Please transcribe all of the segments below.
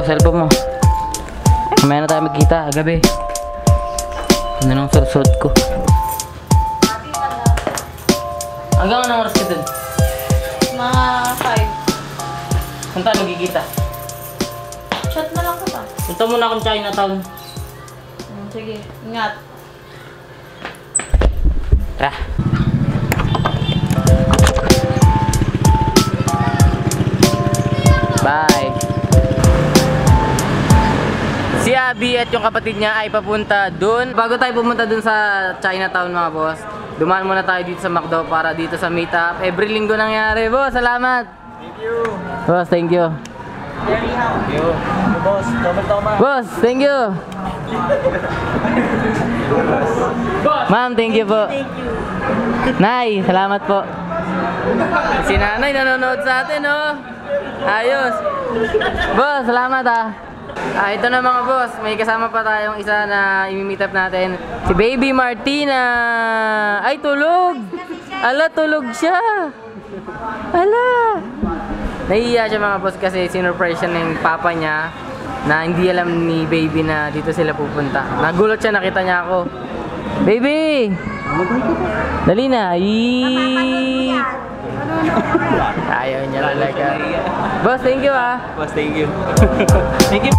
cellphone mo. Mamaya na tayo magkita, gabi. Ano nang suot ko? Hanggang anong oras ka dun? Mga 5. Saan tayo magkikita? Chat na lang kita. Punta muna akong Chinatown. Sige, ingat. Tara. Bye. Si Abby at yung kapatid niya ay papunta dun. Bago tayo pumunta dun sa Chinatown mga boss, dumaan muna tayo dito sa McDo para dito sa meetup. Every linggo nangyari. Boss, salamat. Thank you. Boss, thank you. Thank you. Boss, double tama. Boss, thank you. Ma'am, thank you po. Thank you. Nay, salamat po. Si nanay nanonood sa atin, oh. Ayos. Boss, salamat ah. Ito na mga boss, may kasama pa tayong isa na i-meet up natin. Si Baby Martina. Ay, tulog. Ala, tulog siya. Ala. Nahihiya siya mga boss kasi sinurprise siya ng papa niya na hindi alam ni Baby na dito sila pupunta. Nagulat siya, nakita niya ako. Baby! Dali na. Ayaw niya talaga. Boss, thank you ah. Boss, thank you. Thank you.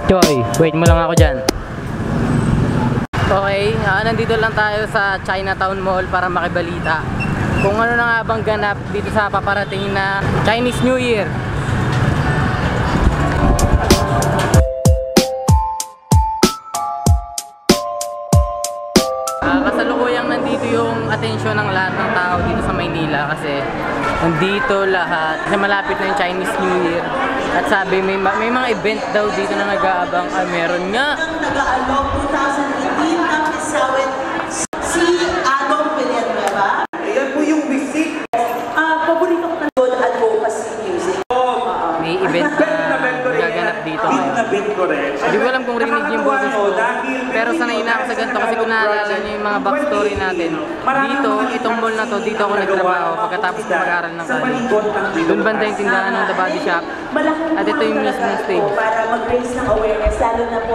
Joy, wait mo lang ako dyan. Okay, nandito lang tayo sa Chinatown Mall para makibalita kung ano na nga bang ganap dito sa paparating na Chinese New Year. Kasalukuyang nandito yung atensyon ng lahat ng tao dito sa Maynila kasi nandito lahat kasi malapit na yung Chinese New Year. At sabi may mga event daw dito na nag-aabang. Ay, meron nga. Nag-aalok 2018 ang isawit si Adong Villanueva. Ayan po yung bisik. Paborito ko na doon advocacy music. May event na gaganap dito ngayon. Nabit ko rin. Hindi ko alam kung rinig yung boses ko. Pero sanay na ako sa ganito kasi kung naalala niyo yung mga backstory natin. Dito, itong mall na to, dito ako nagtrabaho pagkatapos ko mag-aral ng college. Doon banda yung tindahan ng The Body Shop. At ito yung mismong stage. Para mag-raise ng awareness, lalo na po.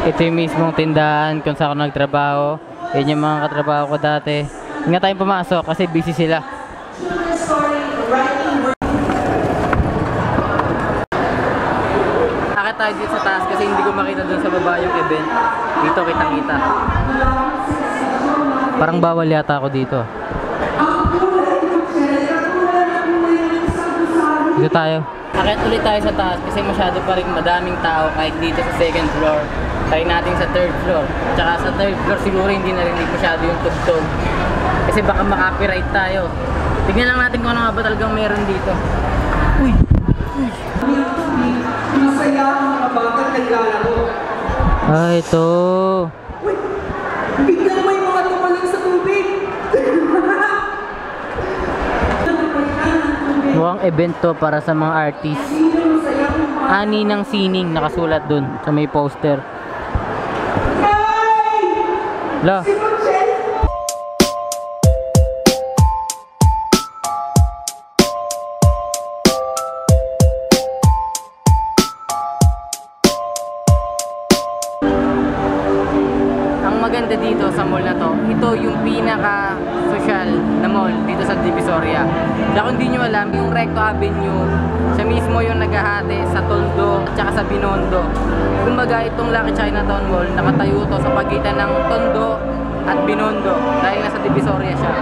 Ito yung mismong tindahan kung saan ako nagtrabaho. Yan yung mga katrabaho ko dati. Hindi nga tayong pumasok kasi busy sila. Akit tayo dito sa taas kasi hindi ko makita dun sa baba yung event. Dito kitang-kita. Parang bawal yata ako dito. Dito tayo. Akit ulit tayo sa taas kasi masyado pa rin madaming tao kahit dito sa second floor. Try natin sa third floor. Tsaka sa third floor siguro hindi narinig masyado yung tugtog. Kasi baka makapiright tayo. Tignan lang natin kung ano nga ba talagang meron dito. Uy! Masaya ang mga batang naglalaro. Ito. Uy! Biglang may mga tumalon sa tubig! Mukhang event to para sa mga artist. Ani ng sining nakasulat dun sa may poster. La. Maganda dito sa mall na to, ito yung pinaka-social na mall dito sa Divisoria. Kaya kung hindi nyo alam, yung Recto Avenue, siya mismo yung naghahati sa Tondo at saka sa Binondo. Kumbaga itong Lucky Chinatown Mall, nakatayo to sa pagitan ng Tondo at Binondo dahil nasa Divisoria siya.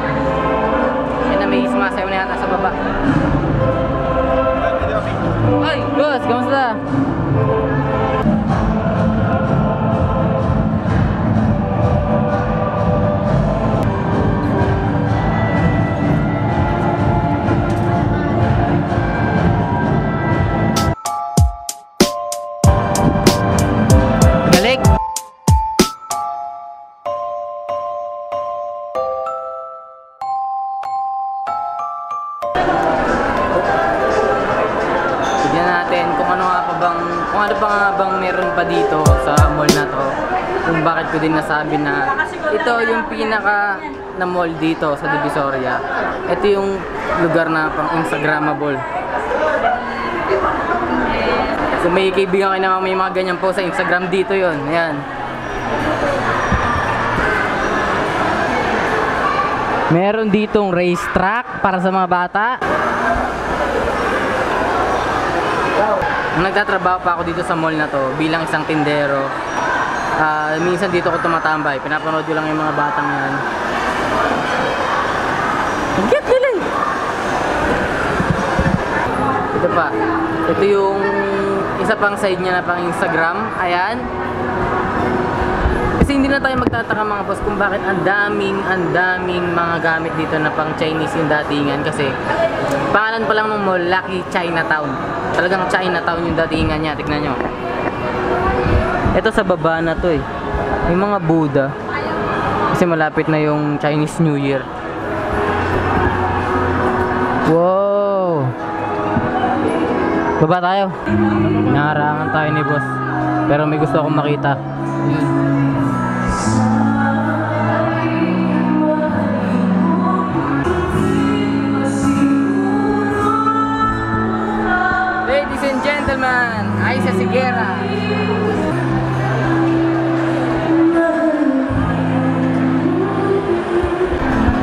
Yan na may sumasayaw na yata sa baba. Ay, boss, kamusta? kung kung ano pa nga bang meron pa dito sa mall na to. Kung bakit ko din nasabi na ito yung pinaka na mall dito sa Divisoria. Ito yung lugar na pang Instagrammable. Kung may kaibigan kayo na may mga ganyan po sa Instagram, dito yon. Ayan. Meron ditong racetrack para sa mga bata. Nagtatrabaho pa ako dito sa mall na to bilang isang tindero. Minsan dito ko tumatambay. Pinapanood ko lang yung mga batang yan. Ang cute nila eh. Ito pa. Ito yung isa pang side niya na pang Instagram. Ayan. Kasi hindi na tayo magtataka mga boss kung bakit ang daming mga gamit dito na pang Chinese yung datingan. Kasi pangalan pa lang ng mall, Lucky Chinatown. Talagang Chinatown yung datingan niya. Tignan nyo. Ito sa baba na to eh. May mga Buddha. Kasi malapit na yung Chinese New Year. Wow! Baba tayo. Nangarangan tayo ni boss. Pero may gusto akong makita. Ladies and gentlemen, Aisa Sigera.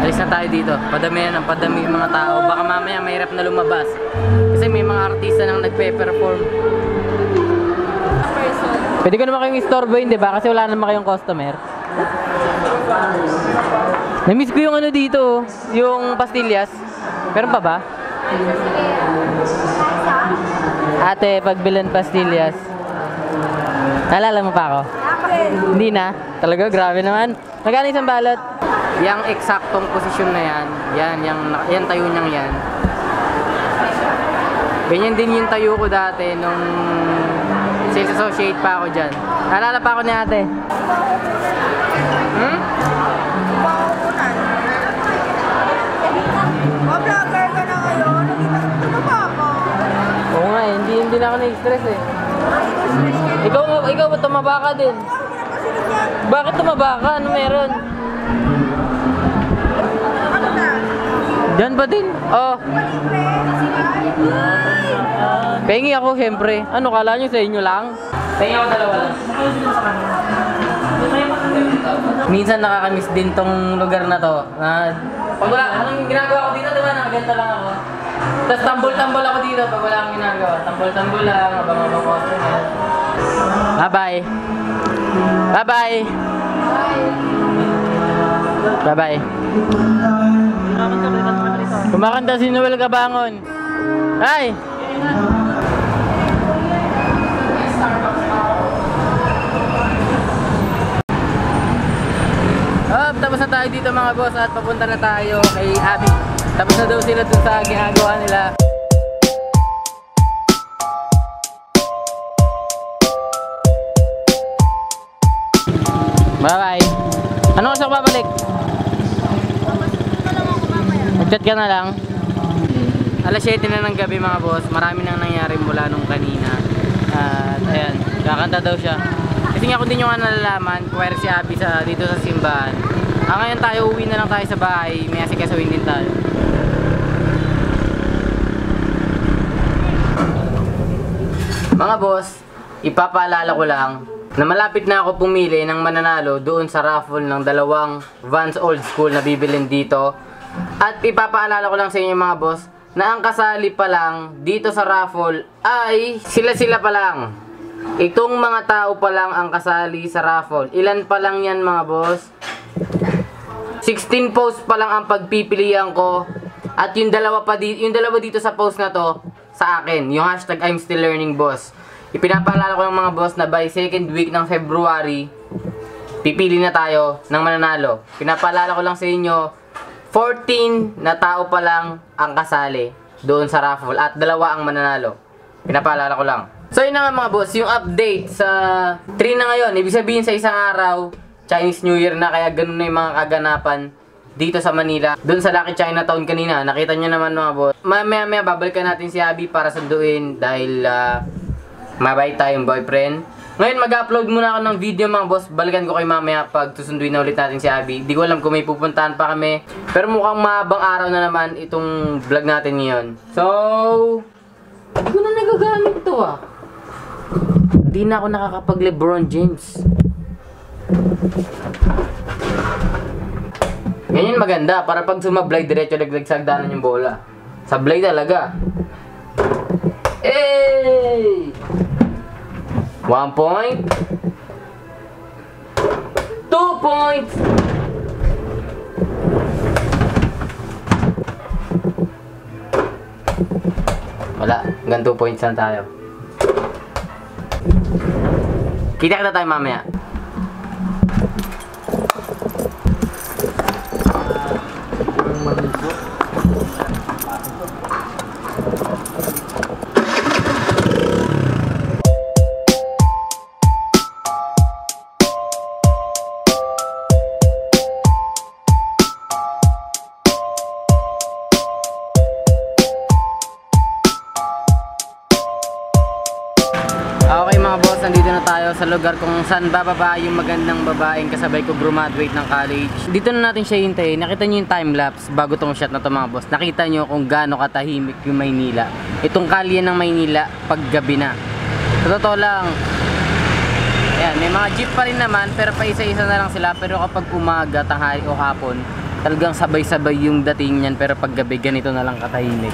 Alis na tayo dito. Padami na ng padami yung mga tao. Baka mamaya mahirap na lumabas. Kasi may mga artista nang nagpe-perform. Pwede ko naman kayong istorbohin, di ba? Kasi wala naman kayong customer. Na-miss ko yung ano dito, yung pastillas. Meron pa ba? Ate, pagbilan pastillas. Naalala mo pa ako? Hindi na. Talaga, grabe naman. Magkano isang balot? Yang eksaktong posisyon na yan, yan tayo niyang yan. Ganyan din yung tayo ko dati nung sales associate pa ako dyan. Naalala pa ako ni ate. Vlogger ka na ngayon. Tumaba ka. Oo nga, hindi na ako na-stress eh. Ikaw ba tumaba ka din? Bakit tumaba ka? Ano meron? Diyan ba din? Oh. Pengi ako syempre. Ano kala nyo sa inyo lang? Pengi ako dalawa lang. Minsan nakakamiss din tong lugar na to. Pag wala, anong ginagawa ko dito, diba? Nakaganda lang ako. Tapos tambol-tambol ako dito pag wala akong ginagawa. Tambol-tambol lang, abang-abang customer. Bye-bye. Bye-bye. Bye-bye. Kumakanta si Noel Cabangon. Hi! Tapos na tayo dito mga boss at papunta na tayo kay Abby. Tapos na daw sila dun sa ginagawa nila. Bye-bye. Anong oras ako babalik? Mag-chat ka na lang. Alas 7 na ng gabi mga boss. Marami nang nangyari mula nung kanina. At ayan, kakanta daw siya. Kasi nga kung di nyo nga nalalaman, kuwari si Abby dito sa simbahan. Ngayon tayo, uwi na lang tayo sa bahay. May asikasawin din tayo. Mga boss, ipapaalala ko lang na malapit na ako pumili ng mananalo doon sa raffle ng 2 Vans Old School na bibilin dito. At ipapaalala ko lang sa inyo mga boss na ang kasali pa lang dito sa raffle ay sila pa lang. Itong mga tao pa lang ang kasali sa raffle. Ilan pa lang yan mga boss? 16 posts pa lang ang pagpipilian ko. At yung dalawa dito sa post na to sa akin, yung hashtag I'm still learning boss. Ipinapaalala ko ng mga boss na by 2nd week ng February, pipili na tayo ng mananalo. Pinapaalala ko lang sa inyo, 14 na tao pa lang ang kasali doon sa raffle at 2 ang mananalo. Pinapaalala ko lang. So yun na nga mga boss, yung update sa 3 na ngayon. Ibig sabihin sa isang araw, Chinese New Year na, kaya ganun na yung mga kaganapan dito sa Manila. Doon sa Lucky Chinatown kanina, nakita nyo naman mga boss. Maya babalikan natin si Abby para sunduin dahil Mabait tayong boyfriend. Ngayon mag-upload muna ako ng video mga boss. Balikan ko kayo mamaya pag susunduin na ulit natin si Abby. Di ko alam kung may pupuntahan pa kami. Pero mukhang mahabang araw na naman itong vlog natin ngayon. So, hindi ko na nagagamit to ah. Di na ako nakakapag LeBron James. Ganyan maganda para pag sumablay diretso laglag sa hagdanan yung bola. Sablay talaga. Hey! 1 point. 2 points. Wala, hanggang 2 points lang tayo. Kita tayo mamaya. Okay mga boss, nandito na tayo sa lugar kung saan bababa yung magandang babaeng kasabay ko graduate ng college. Dito na natin siya hintayin. Nakita nyo yung timelapse bago tong shot na to mga boss. Nakita nyo kung gaano katahimik yung Maynila. Itong kalye ng Maynila pag gabi na. Sa totoo lang, ayan, may mga jeep pa rin naman pero pa isa-isa na lang sila. Pero kapag umaga, tanghali o hapon, talagang sabay-sabay yung dating niyan. Pero pag gabi, ganito na lang katahimik.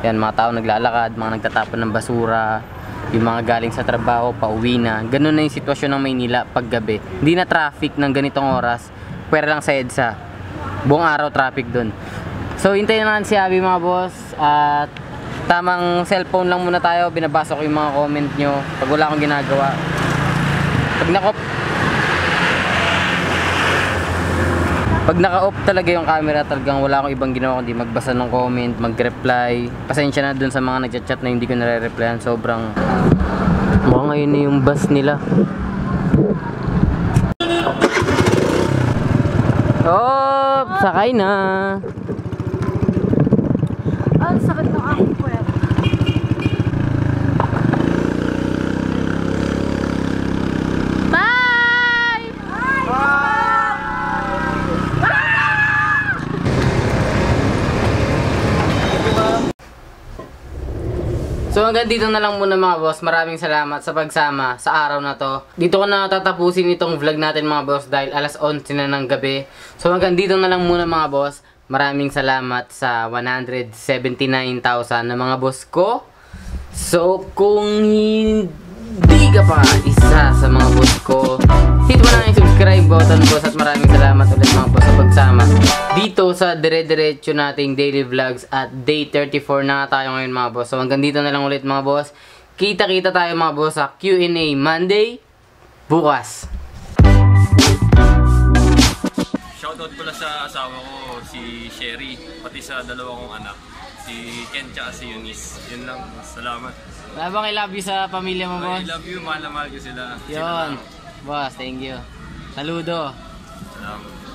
Ayan, mga tao naglalakad, mga nagtatapon ng basura, yung mga galing sa trabaho, pauwi na. Ganun na yung sitwasyon ng Maynila pag gabi. Hindi na traffic ng ganitong oras, pwera lang sa EDSA. Buong araw traffic dun. So, hintayin na si Abby mga boss. At tamang cellphone lang muna tayo. Binabasa ko yung mga comment nyo pag wala akong ginagawa. Pag naka-off talaga yung camera, talagang wala akong ibang ginawa kundi magbasa ng comment, mag-reply. Pasensya na dun sa mga nag-chat na hindi ko nare-replyan. Sobrang mukhang ngayon na yung bus nila. Oh, sakay na. Ang sakit ng aking puwet. So hanggang dito na lang muna mga boss. Maraming salamat sa pagsama sa araw na to. Dito ko na tatapusin itong vlog natin mga boss dahil alas 11 na ng gabi. So hanggang dito na lang muna mga boss. Maraming salamat sa 179,000 na mga boss ko. So kung hindi ka pa isa sa mga boss ko, hit mo na yung subscribe button boss at maraming salamat ulit mga boss sa pagsama dito sa dire-diretso nating daily vlogs at day 34 na tayo ngayon mga boss. So hanggang dito na lang ulit mga boss. Kita-kita tayo mga boss sa Q&A Monday bukas. Shoutout pala sa asawa ko, si Sherry, pati sa dalawa kong anak, si Ken at si Eunice. Yun lang, salamat. Labang I love you sa pamilya mo boss. I love you, mahal na mahal ko sila. Yun, boss, thank you. Saludo. Salamat.